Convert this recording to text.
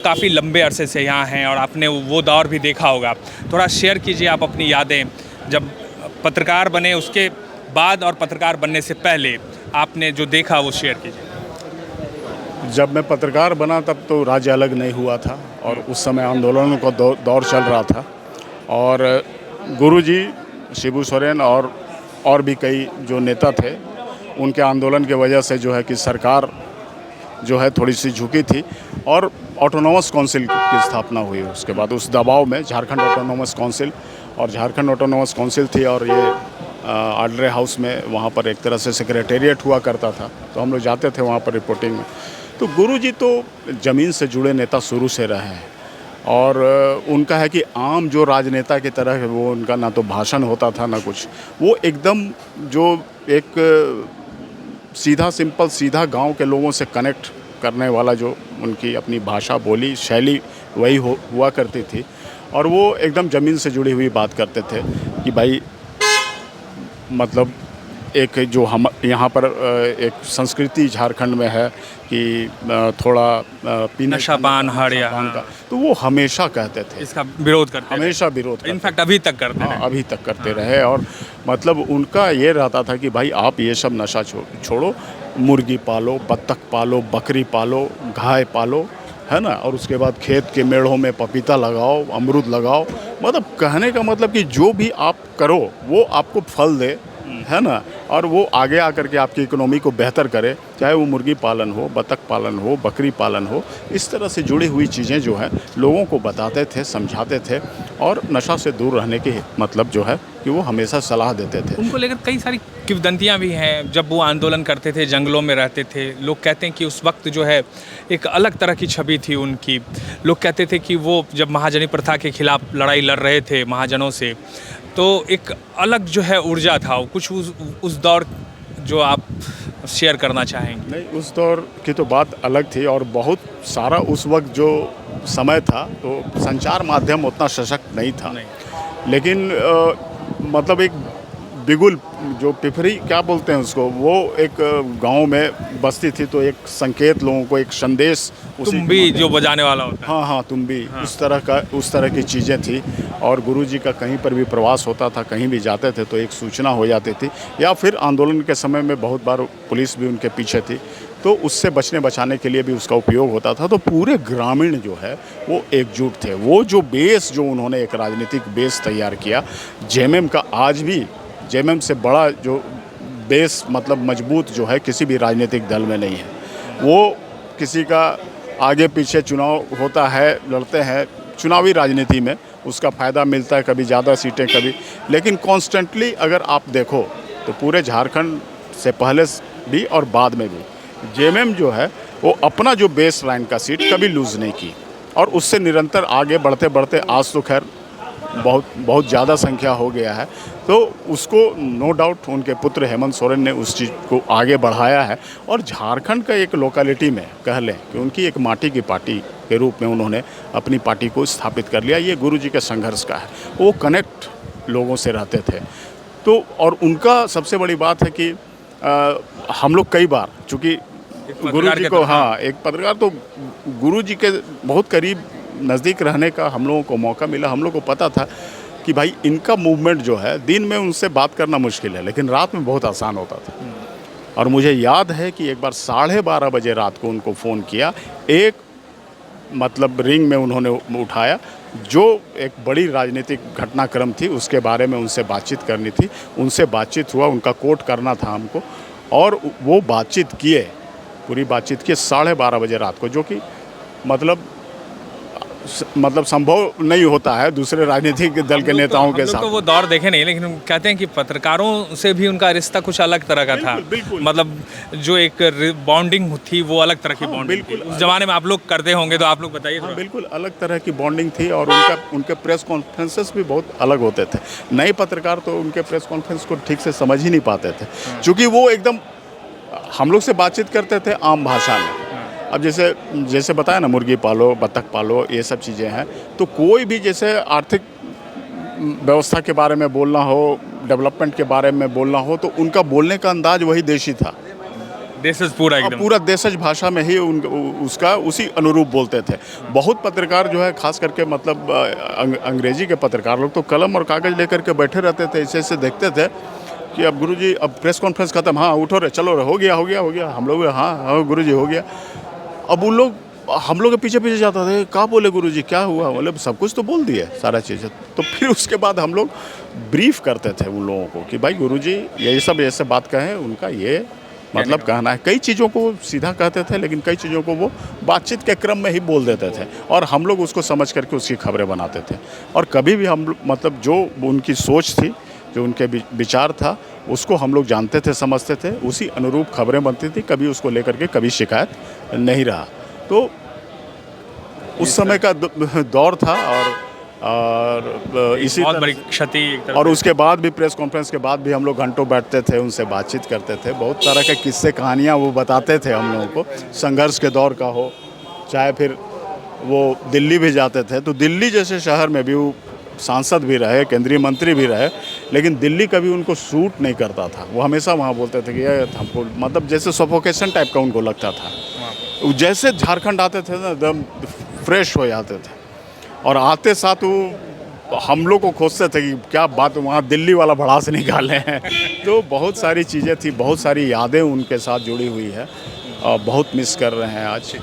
काफ़ी लंबे अरसे से यहाँ हैं और आपने वो दौर भी देखा होगा। थोड़ा शेयर कीजिए आप अपनी यादें, जब पत्रकार बने उसके बाद और पत्रकार बनने से पहले आपने जो देखा वो शेयर कीजिए। जब मैं पत्रकार बना तब तो राज्य अलग नहीं हुआ था और उस समय आंदोलनों का दौर चल रहा था और गुरुजी शिबू सोरेन और भी कई जो नेता थे उनके आंदोलन की वजह से जो है कि सरकार जो है थोड़ी सी झुकी थी और ऑटोनोमस काउंसिल की स्थापना हुई। उसके बाद उस दबाव में झारखंड ऑटोनोमस काउंसिल और झारखंड ऑटोनोमस काउंसिल थी और ये आर्डरे हाउस में वहाँ पर एक तरह से सेक्रेटेरिएट हुआ करता था, तो हम लोग जाते थे वहाँ पर रिपोर्टिंग में। तो गुरुजी तो ज़मीन से जुड़े नेता शुरू से रहे हैं और उनका है कि आम जो राजनेता की तरह है वो उनका ना तो भाषण होता था ना कुछ, वो एकदम जो एक सीधा गांव के लोगों से कनेक्ट करने वाला जो उनकी अपनी भाषा बोली शैली वही हुआ करती थी और वो एकदम ज़मीन से जुड़ी हुई बात करते थे कि भाई मतलब एक जो हम यहाँ पर एक संस्कृति झारखंड में है कि थोड़ा पीने नशापान हड़िया का, तो वो हमेशा कहते थे, इसका विरोध करते हमेशा विरोध करते, इनफैक्ट अभी तक करते हैं। अभी तक करते रहे और मतलब उनका ये रहता था कि भाई आप ये सब नशा छोड़ो, मुर्गी पालो, बत्तख पालो, बकरी पालो, गाय पालो, है ना, और उसके बाद खेत के मेढ़ों में पपीता लगाओ, अमरूद लगाओ। मतलब कहने का मतलब कि जो भी आप करो वो आपको फल दे, है ना, और वो आगे आकर के आपकी इकोनॉमी को बेहतर करे, चाहे वो मुर्गी पालन हो, बतख पालन हो, बकरी पालन हो। इस तरह से जुड़ी हुई चीज़ें जो हैं लोगों को बताते थे, समझाते थे और नशा से दूर रहने की मतलब जो है कि वो हमेशा सलाह देते थे। उनको लेकर कई सारी किंवदंतियाँ भी हैं। जब वो आंदोलन करते थे, जंगलों में रहते थे, लोग कहते हैं कि उस वक्त जो है एक अलग तरह की छवि थी उनकी। लोग कहते थे कि वो जब महाजनी प्रथा के खिलाफ लड़ाई लड़ रहे थे महाजनों से, तो एक अलग जो है ऊर्जा था। कुछ उस दौर जो आप शेयर करना चाहेंगे? नहीं, उस दौर की तो बात अलग थी और बहुत सारा उस वक्त जो समय था तो संचार माध्यम उतना सशक्त नहीं था नहीं। लेकिन मतलब एक बिगुल जो पिपरी क्या बोलते हैं उसको, वो एक गांव में बस्ती थी तो एक संकेत लोगों को, एक संदेश, तुम भी जो बजाने वाला होता है, हाँ तुम भी, हाँ। उस तरह की चीज़ें थी और गुरुजी का कहीं पर भी प्रवास होता था, कहीं भी जाते थे तो एक सूचना हो जाती थी, या फिर आंदोलन के समय में बहुत बार पुलिस भी उनके पीछे थी तो उससे बचाने के लिए भी उसका उपयोग होता था। तो पूरे ग्रामीण जो है वो एकजुट थे। वो जो बेस जो उन्होंने एक राजनीतिक बेस तैयार किया जेएमएम का, आज भी जेएमएम से बड़ा जो बेस मतलब मजबूत जो है किसी भी राजनीतिक दल में नहीं है। वो किसी का आगे पीछे चुनाव होता है, लड़ते हैं, चुनावी राजनीति में उसका फ़ायदा मिलता है, कभी ज़्यादा सीटें कभी, लेकिन कॉन्स्टेंटली अगर आप देखो तो पूरे झारखंड से पहले भी और बाद में भी जेएमएम जो है वो अपना जो बेस लाइन का सीट कभी लूज़ नहीं की और उससे निरंतर आगे बढ़ते आज तो खैर बहुत ज़्यादा संख्या हो गया है। तो उसको नो डाउट उनके पुत्र हेमंत सोरेन ने उस चीज़ को आगे बढ़ाया है और झारखंड का एक लोकेलिटी में कह लें कि उनकी एक माटी की पार्टी के रूप में उन्होंने अपनी पार्टी को स्थापित कर लिया। ये गुरुजी के संघर्ष का है, वो कनेक्ट लोगों से रहते थे। तो और उनका सबसे बड़ी बात है कि हम लोग कई बार चूँकि गुरुजी को, हाँ, एक पत्रकार तो गुरुजी के बहुत करीब नज़दीक रहने का हम लोगों को मौका मिला। हम लोग को पता था कि भाई इनका मूवमेंट जो है दिन में उनसे बात करना मुश्किल है लेकिन रात में बहुत आसान होता था। और मुझे याद है कि एक बार 12:30 बजे रात को उनको फ़ोन किया, एक मतलब रिंग में उन्होंने उठाया, जो एक बड़ी राजनीतिक घटनाक्रम थी उसके बारे में उनसे बातचीत करनी थी। उनसे बातचीत हुआ, उनका कोट करना था हमको और वो बातचीत किए, पूरी बातचीत किए 12:30 बजे रात को, जो कि मतलब संभव नहीं होता है दूसरे राजनीतिक दल के नेताओं के साथ। तो वो दौर देखे नहीं, लेकिन कहते हैं कि पत्रकारों से भी उनका रिश्ता कुछ अलग तरह का था। बिल्कुल। मतलब जो एक बॉन्डिंग थी वो अलग तरह की बॉन्डिंग थी। उस जमाने में आप लोग करते होंगे तो आप लोग बताइए। हाँ, बिल्कुल अलग तरह की बॉन्डिंग थी और उनके प्रेस कॉन्फ्रेंसेस भी बहुत अलग होते थे। नए पत्रकार तो उनके प्रेस कॉन्फ्रेंस को ठीक से समझ ही नहीं पाते थे क्योंकि वो एकदम हम लोग से बातचीत करते थे आम भाषा में। अब जैसे बताया ना, मुर्गी पालो, बतख पालो, ये सब चीज़ें हैं, तो कोई भी जैसे आर्थिक व्यवस्था के बारे में बोलना हो, डेवलपमेंट के बारे में बोलना हो, तो उनका बोलने का अंदाज वही देशी था। देशज पूरा अब एकदम। पूरा देशज भाषा में ही उसका उसी अनुरूप बोलते थे। बहुत पत्रकार जो है खास करके मतलब अंग्रेजी के पत्रकार लोग तो कलम और कागज़ लेकर के बैठे रहते थे, ऐसे ऐसे देखते थे कि अब गुरुजी अब प्रेस कॉन्फ्रेंस खत्म, हाँ उठो रे चलो रे, हो गया हो गया हो गया, हम लोग हाँ हाँ गुरुजी हो गया। अब उन लोग हम लोग के पीछे पीछे जाता था, क्या बोले गुरुजी क्या हुआ, मतलब सब कुछ तो बोल दिया सारा चीज़। तो फिर उसके बाद हम लोग ब्रीफ करते थे उन लोगों को कि भाई गुरुजी यही सब ऐसे बात कहें, उनका ये मतलब कहना है। कई चीज़ों को सीधा कहते थे, लेकिन कई चीज़ों को वो बातचीत के क्रम में ही बोल देते थे और हम लोग उसको समझ करके उसकी खबरें बनाते थे। और कभी भी हम मतलब जो उनकी सोच थी, जो उनके विचार था, उसको हम लोग जानते थे, समझते थे, उसी अनुरूप खबरें बनती थी। कभी उसको लेकर के कभी शिकायत नहीं रहा। तो उस समय का दौर था और इसी बहुत तरह बड़ी क्षति एक तरह और से। उसके बाद भी प्रेस कॉन्फ्रेंस के बाद भी हम लोग घंटों बैठते थे, उनसे बातचीत करते थे। बहुत तरह के किस्से कहानियाँ वो बताते थे हम लोगों को, संघर्ष के दौर का हो, चाहे फिर वो दिल्ली भी जाते थे। तो दिल्ली जैसे शहर में भी वो सांसद भी रहे, केंद्रीय मंत्री भी रहे, लेकिन दिल्ली कभी उनको सूट नहीं करता था। वो हमेशा वहाँ बोलते थे कि ये हमको मतलब जैसे सफोकेशन टाइप का उनको लगता था। वो जैसे झारखंड आते थे ना, एकदम फ्रेश हो जाते थे और आते साथ वो हम लोग को खोजते थे कि क्या बात वहाँ दिल्ली वाला भड़ास निकाले हैं। तो बहुत सारी चीज़ें थी, बहुत सारी यादें उनके साथ जुड़ी हुई है और बहुत मिस कर रहे हैं आज।